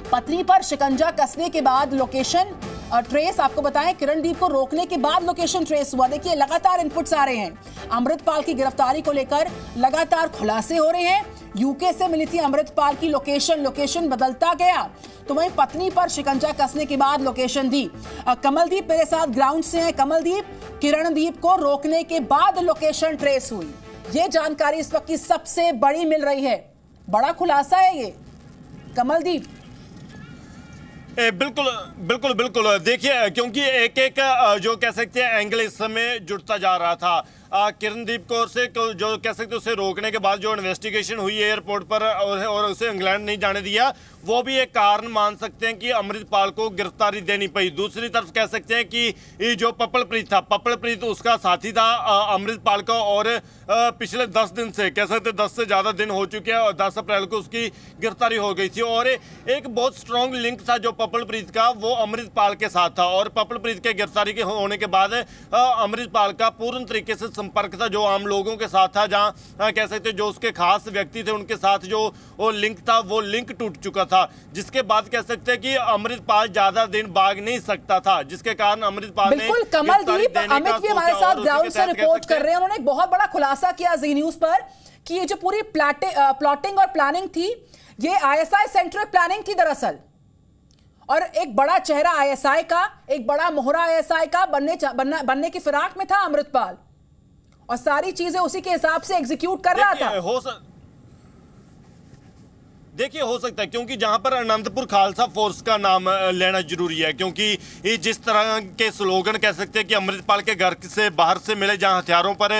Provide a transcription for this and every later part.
पत्नी पर शिकंजा कसने के बाद लोकेशन ट्रेस, आपको बताएं किरणदीप को रोकने के बाद लोकेशन ट्रेस हुआ। देखिए लगातार इनपुट्स आ रहे हैं, अमृतपाल की गिरफ्तारी को लेकर लगातार खुलासे हो रहे हैं। यूके से मिली थी अमृतपाल की लोकेशन बदलता गया, तो वहीं पत्नी पर शिकंजा कसने के बाद लोकेशन दी। कमलदीप मेरे साथ ग्राउंड से हैं। कमलदीप, किरणदीप को रोकने के बाद लोकेशन ट्रेस हुई, ये जानकारी इस वक्त की सबसे बड़ी मिल रही है, बड़ा खुलासा है ये कमलदीप। बिल्कुल बिल्कुल बिल्कुल, देखिए क्योंकि एक एक जो कह सकते हैं एंगल इस समय जुड़ता जा रहा था। किरणदीप कौर से जो कह सकते उसे रोकने के बाद जो इन्वेस्टिगेशन हुई एयरपोर्ट पर और उसे इंग्लैंड नहीं जाने दिया, वो भी एक कारण मान सकते हैं कि अमृतपाल को गिरफ्तारी देनी पड़ी। दूसरी तरफ कह सकते हैं कि जो पप्पलप्रीत था, पप्पलप्रीत उसका साथी था अमृतपाल का, और पिछले 10 दिन से कह सकते 10 से ज़्यादा दिन हो चुके हैं और 10 अप्रैल को उसकी गिरफ्तारी हो गई थी। और एक बहुत स्ट्रॉन्ग लिंक था जो पप्पलप्रीत का, वो अमृतपाल के साथ था। और पप्पलप्रीत के गिरफ्तारी के होने के बाद अमृतपाल का पूर्ण तरीके से संपर्क था जो आम लोगों के साथ था, जहां कह सकते जो उसके खास व्यक्ति थे उनके साथ जो वो लिंक था, वो लिंक टूट चुका था, जिसके बाद कह सकते हैं कि अमृतपाल ज्यादा दिन भाग नहीं सकता था, जिसके कारण अमृतपाल ने बिल्कुल। कमलदीप, अमित भी हमारे साथ ग्राउंड से रिपोर्ट कर रहे हैं। उन्होंने एक बहुत बड़ा खुलासा किया जी न्यूज पर कि ये जो पूरी प्लॉटिंग और प्लानिंग थी, ये आईएसआई सेंट्रिक प्लानिंग थी दरअसल, और एक बड़ा चेहरा आईएसआई का, एक बड़ा मोहरा आईएसआई का बनने की फिराक में था अमृतपाल, और सारी चीजें उसी के हिसाब से एग्जीक्यूट कर रहा था। देखिए हो सकता है क्योंकि जहां पर अनंतपुर खालसा फोर्स का नाम लेना जरूरी है, क्योंकि जिस तरह के स्लोगन कह सकते हैं कि अमृतपाल के घर से बाहर से मिले, जहां हथियारों पर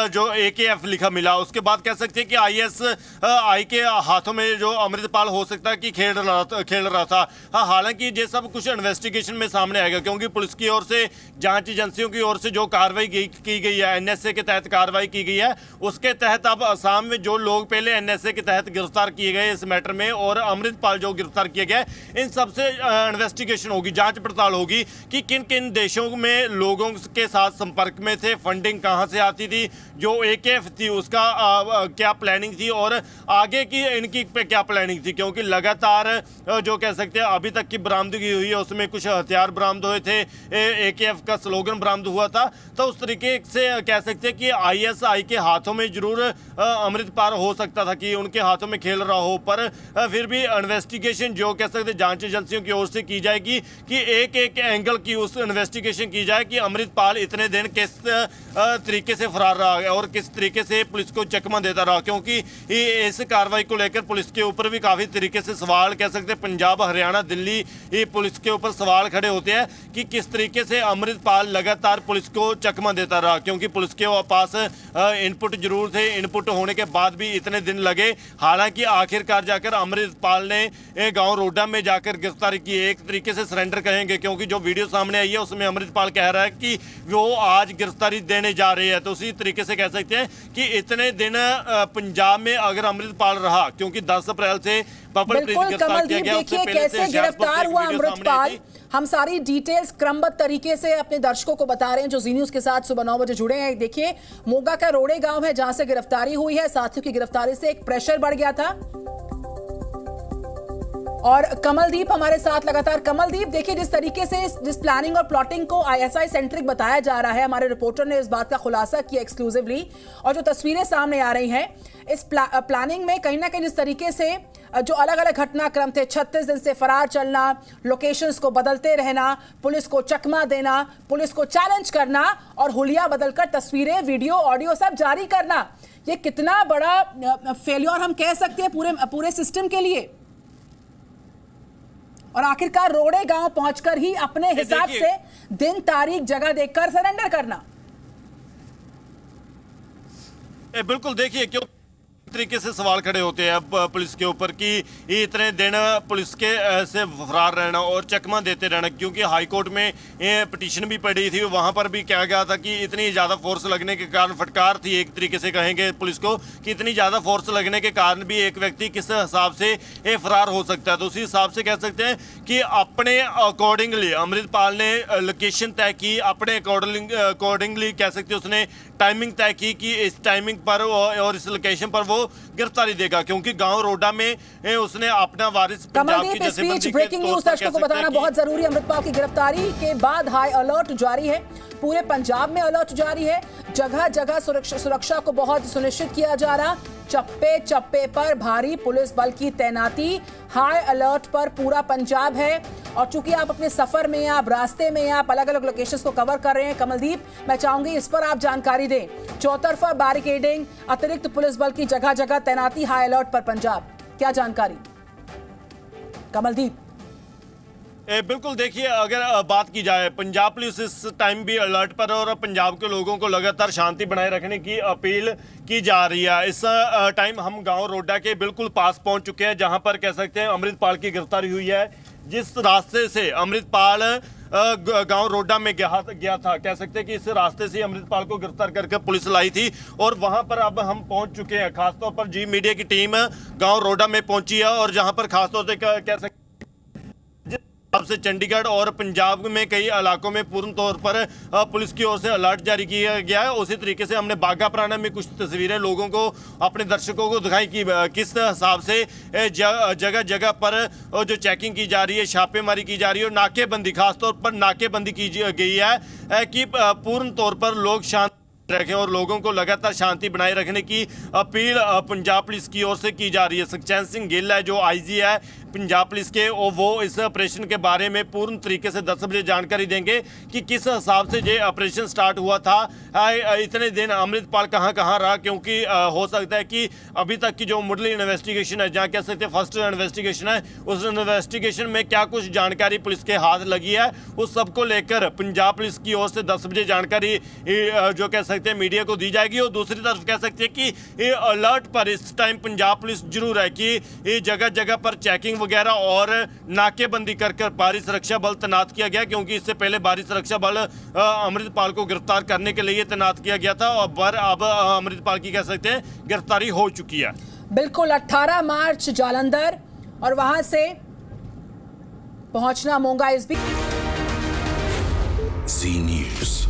जो AKF लिखा मिला, उसके बाद कह सकते हैं कि ISI के हाथों में जो अमृतपाल हो सकता है कि खेल रहा था। हाँ, हालांकि ये सब कुछ इन्वेस्टिगेशन में सामने आएगा, क्योंकि पुलिस की ओर से, जांच एजेंसियों की ओर से जो कार्रवाई की गई है, NSA के तहत कार्रवाई की गई है, उसके तहत अब असम में जो लोग पहले NSA के तहत गिरफ्तार किए गए इस मैटर में, और अमृतपाल जो गिरफ्तार किया गया, इन सबसे इन्वेस्टिगेशन होगी, जांच पड़ताल होगी कि किन किन देशों में लोगों के साथ संपर्क में थे, फंडिंग कहां से आती थी, जो AKF थी उसका क्या प्लानिंग थी, और आगे की इनकी पे क्या प्लानिंग थी, क्योंकि लगातार जो कह सकते हैं अभी तक की बरामदगी हुई है उसमें कुछ हथियार बरामद हुए थे, AKF का स्लोगन बरामद हुआ था, तो उस तरीके से कह सकते हैं कि ISI के हाथों में जरूर अमृतपाल हो सकता था कि उनके हाथों में खेल रहा हो, पर फिर भी इन्वेस्टिगेशन जो कह सकते जांच एजेंसियों की ओर से की जाएगी कि एक एक एंगल की उस इन्वेस्टिगेशन की जाए कि अमृतपाल इतने दिन किस तरीके से फरार रहा और किस तरीके से पुलिस को चकमा देता रहा, क्योंकि इस कार्रवाई को लेकर पुलिस के ऊपर भी काफ़ी तरीके से सवाल कह सकते हैं, पंजाब, हरियाणा, दिल्ली पुलिस के ऊपर सवाल खड़े होते हैं कि किस तरीके से अमृतपाल लगातार पुलिस को चकमा देता रहा, क्योंकि पुलिस के पास इनपुट जरूर थे, इनपुट होने के बाद भी इतने दिन लगे। हालांकि आखिरकार जाकर अमृतपाल ने गांव रोडा में जाकर गिरफ्तारी की, एक तरीके से सरेंडर कहेंगे, क्योंकि जो वीडियो सामने आई है उसमें अमृतपाल कह रहा है कि वो आज गिरफ्तारी देने जा रहे हैं, तो उसी तरीके से कह सकते हैं कि इतने दिन पंजाब में अगर अमृतपाल रहा, क्योंकि 10 अप्रैल से बिल्कुल कमलदीप, देखिए कैसे गिरफ्तार हुआ अमृतपाल, हम सारी डिटेल्स क्रमबद्ध तरीके से अपने दर्शकों को बता रहे हैं जो जी न्यूज के साथ सुबह 9 बजे जुड़े हैं। देखिए मोगा का रोड़े गांव है जहां से गिरफ्तारी हुई है, साथियों की गिरफ्तारी से एक प्रेशर बढ़ गया था, और कमलदीप हमारे साथ लगातार। कमलदीप, देखिए जिस तरीके से जिस प्लानिंग और प्लॉटिंग को ISI सेंट्रिक बताया जा रहा है, हमारे रिपोर्टर ने इस बात का खुलासा किया एक्सक्लूसिवली, और जो तस्वीरें सामने आ रही हैं इस प्लानिंग में कहीं ना कहीं जिस तरीके से जो अलग अलग घटनाक्रम थे, 36 दिन से फरार चलना, लोकेशंस को बदलते रहना, पुलिस को चकमा देना, पुलिस को चैलेंज करना, और हुलिया बदलकर तस्वीरें, वीडियो, ऑडियो सब जारी करना, ये कितना बड़ा फेल्योर हम कह सकते हैं पूरे सिस्टम के लिए, और आखिरकार रोड़े गांव पहुंचकर ही अपने हिसाब से दिन, तारीख, जगह देखकर सरेंडर करना। बिल्कुल, देखिए क्यों तरीके से सवाल खड़े होते हैं पुलिस के ऊपर कि इतने दिन पुलिस के से फरार रहना और चकमा देते रहना, क्योंकि हाई कोर्ट में ये पिटीशन भी पड़ी थी, वहां पर भी कहा गया था कि इतनी ज़्यादा फोर्स लगने के कारण, फटकार थी एक तरीके से कहेंगे पुलिस को कि इतनी ज़्यादा फोर्स लगने के कारण भी एक व्यक्ति किस हिसाब से ये फरार हो सकता है, तो उसी हिसाब से कह सकते हैं कि अपने अकॉर्डिंगली अमृतपाल ने लोकेशन तय की, अपने अकॉर्डिंगली कह सकते हैं उसने टाइमिंग तय की कि इस टाइमिंग पर और इस लोकेशन पर वो गिरफ्तारी देगा, क्योंकि गांव रोडा में उसने अपना वारिस पंजाब की कमलदीप, इस बीच ब्रेकिंग न्यूज दर्शकों को बताना बहुत जरूरी है। अमृतपाल की गिरफ्तारी के बाद हाई अलर्ट जारी है, पूरे पंजाब में अलर्ट जारी है, जगह जगह सुरक्षा को बहुत सुनिश्चित किया जा रहा, चप्पे चप्पे पर भारी पुलिस बल की तैनाती, हाई अलर्ट पर पूरा पंजाब है। और चूंकि आप अपने सफर में, आप रास्ते में, आप अलग अलग लोकेशंस को कवर कर रहे हैं कमलदीप, मैं चाहूंगी इस पर आप जानकारी दें। चौतरफा बैरिकेडिंग, अतिरिक्त पुलिस बल की जगह जगह तैनाती, हाई अलर्ट पर पंजाब, क्या जानकारी कमलदीप? बिल्कुल, देखिए, अगर बात की जाए, पंजाब पुलिस इस टाइम भी अलर्ट पर है और पंजाब के लोगों को लगातार शांति बनाए रखने की अपील की जा रही है। इस टाइम हम गांव रोडा के बिल्कुल पास पहुंच चुके हैं, जहां पर कह सकते हैं अमृतपाल की गिरफ्तारी हुई है। जिस रास्ते से अमृतपाल गांव रोडा में गया था, कह सकते हैं कि इस रास्ते से अमृतपाल को गिरफ्तार करके पुलिस लाई थी और वहां पर अब हम पहुंच चुके हैं। खासतौर पर जी मीडिया की टीम गांव रोडा में पहुंची है और जहां पर खासतौर से कह सकते से चंडीगढ़ और पंजाब में कई इलाकों में पूर्ण तौर पर पुलिस की ओर से अलर्ट जारी किया गया है। उसी तरीके से हमने बाघा पुराना में कुछ तस्वीरें लोगों को, अपने दर्शकों को दिखाई कि किस हिसाब से जगह जगह पर जो चेकिंग की जा रही है, छापेमारी की जा रही है और नाकेबंदी, खासतौर पर नाकेबंदी की गई है कि पूर्ण तौर पर लोग शांत रखें और लोगों को लगातार शांति बनाए रखने की अपील पंजाब पुलिस की ओर से की जा रही है। सुखचैन सिंह गिल है जो आईजी है पंजाब पुलिस के, और वो इस ऑपरेशन के बारे में पूर्ण तरीके से 10 बजे जानकारी देंगे कि किस हिसाब से ये ऑपरेशन स्टार्ट हुआ था। इतने दिन अमृतपाल कहां रहा, क्योंकि हो सकता है कि अभी तक की जो मुढली इन्वेस्टिगेशन है, जहां कह सकते हैं फर्स्ट इन्वेस्टिगेशन है, उस इन्वेस्टिगेशन में क्या कुछ जानकारी पुलिस के हाथ लगी है, उस सबको लेकर पंजाब पुलिस की ओर से 10 बजे जानकारी जो कह सकते हैं मीडिया को दी जाएगी। और दूसरी तरफ कह सकते हैं कि अलर्ट पर इस टाइम पंजाब पुलिस जरूर है कि जगह जगह पर चेकिंग वगैरह और नाकेबंदी कर भारी सुरक्षा बल तैनात किया गया, क्योंकि इससे पहले भारी सुरक्षा बल अमृतपाल को गिरफ्तार करने के लिए तैनात किया गया था और अब अमृतपाल की कह सकते हैं गिरफ्तारी हो चुकी है। बिल्कुल, 18 मार्च जालंधर और वहां से पहुंचना मोंगा। इस भी जी न्यूज़।